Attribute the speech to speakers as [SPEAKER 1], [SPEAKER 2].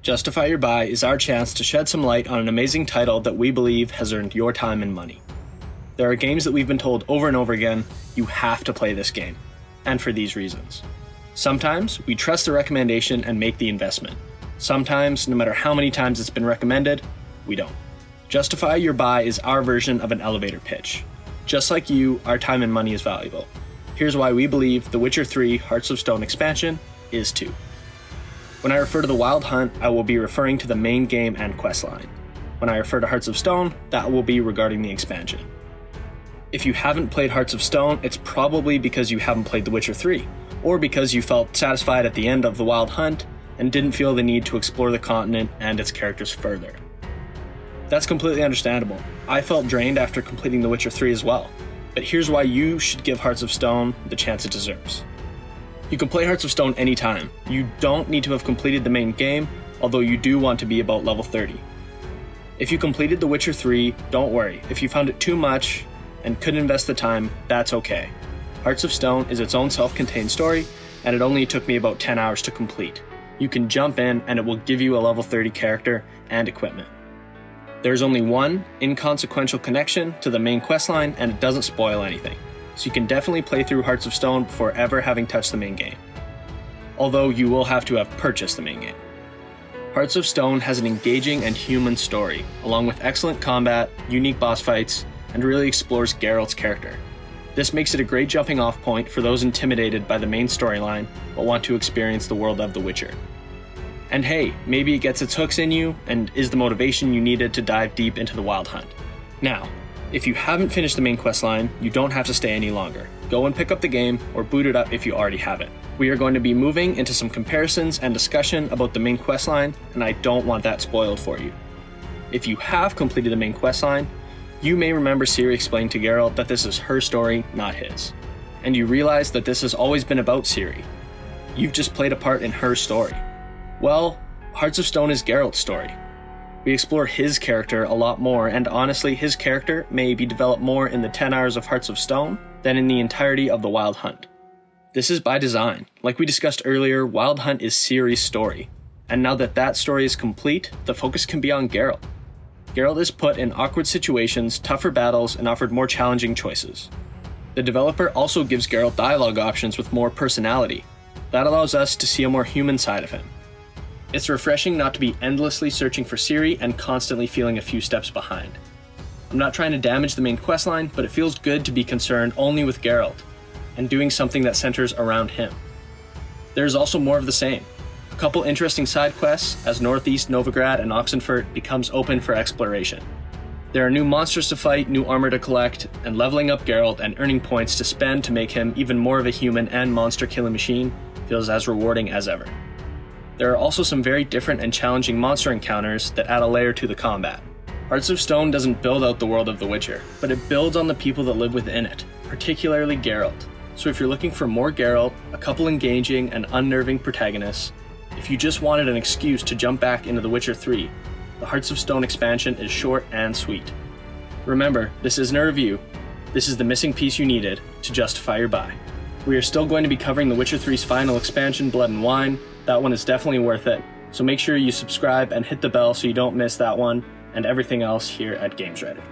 [SPEAKER 1] Justify Your Buy is our chance to shed some light on an amazing title that we believe has earned your time and money. There are games that we've been told over and over again, you have to play this game, and for these reasons. Sometimes we trust the recommendation and make the investment. Sometimes, no matter how many times it's been recommended, we don't. Justify Your Buy is our version of an elevator pitch. Just like you, our time and money is valuable. Here's why we believe The Witcher 3 Hearts of Stone expansion is too. When I refer to the Wild Hunt, I will be referring to the main game and questline. When I refer to Hearts of Stone, that will be regarding the expansion. If you haven't played Hearts of Stone, it's probably because you haven't played The Witcher 3, or because you felt satisfied at the end of the Wild Hunt and didn't feel the need to explore the continent and its characters further. That's completely understandable. I felt drained after completing The Witcher 3 as well, but here's why you should give Hearts of Stone the chance it deserves. You can play Hearts of Stone anytime. You don't need to have completed the main game, although you do want to be about level 30. If you completed The Witcher 3, don't worry. If you found it too much and couldn't invest the time, that's okay. Hearts of Stone is its own self-contained story, and it only took me about 10 hours to complete. You can jump in and it will give you a level 30 character and equipment. There's only one inconsequential connection to the main questline, and it doesn't spoil anything. So you can definitely play through Hearts of Stone before ever having touched the main game. Although you will have to have purchased the main game. Hearts of Stone has an engaging and human story, along with excellent combat, unique boss fights, and really explores Geralt's character. This makes it a great jumping off point for those intimidated by the main storyline but want to experience the world of The Witcher. And hey, maybe it gets its hooks in you and is the motivation you needed to dive deep into the Wild Hunt. Now, if you haven't finished the main questline, you don't have to stay any longer. Go and pick up the game or boot it up if you already have it. We are going to be moving into some comparisons and discussion about the main questline, and I don't want that spoiled for you. If you have completed the main questline, you may remember Ciri explaining to Geralt that this is her story, not his. And you realize that this has always been about Ciri. You've just played a part in her story. Well, Hearts of Stone is Geralt's story. We explore his character a lot more, and honestly, his character may be developed more in the 10 hours of Hearts of Stone than in the entirety of the Wild Hunt. This is by design. Like we discussed earlier, Wild Hunt is Ciri's story, and now that that story is complete, the focus can be on Geralt. Geralt is put in awkward situations, tougher battles, and offered more challenging choices. The developer also gives Geralt dialogue options with more personality. That allows us to see a more human side of him. It's refreshing not to be endlessly searching for Ciri and constantly feeling a few steps behind. I'm not trying to damage the main questline, but it feels good to be concerned only with Geralt, and doing something that centers around him. There's also more of the same. A couple interesting side quests as Northeast Novigrad and Oxenfurt becomes open for exploration. There are new monsters to fight, new armor to collect, and leveling up Geralt and earning points to spend to make him even more of a human and monster-killing machine feels as rewarding as ever. There are also some very different and challenging monster encounters that add a layer to the combat. Hearts of Stone doesn't build out the world of The Witcher, but it builds on the people that live within it, particularly Geralt. So if you're looking for more Geralt, a couple engaging and unnerving protagonists, if you just wanted an excuse to jump back into The Witcher 3, the Hearts of Stone expansion is short and sweet. Remember, this isn't a review. This is the missing piece you needed to justify your buy. We are still going to be covering The Witcher 3's final expansion, Blood and Wine. That one is definitely worth it, so make sure you subscribe and hit the bell so you don't miss that one and everything else here at Games Reddit.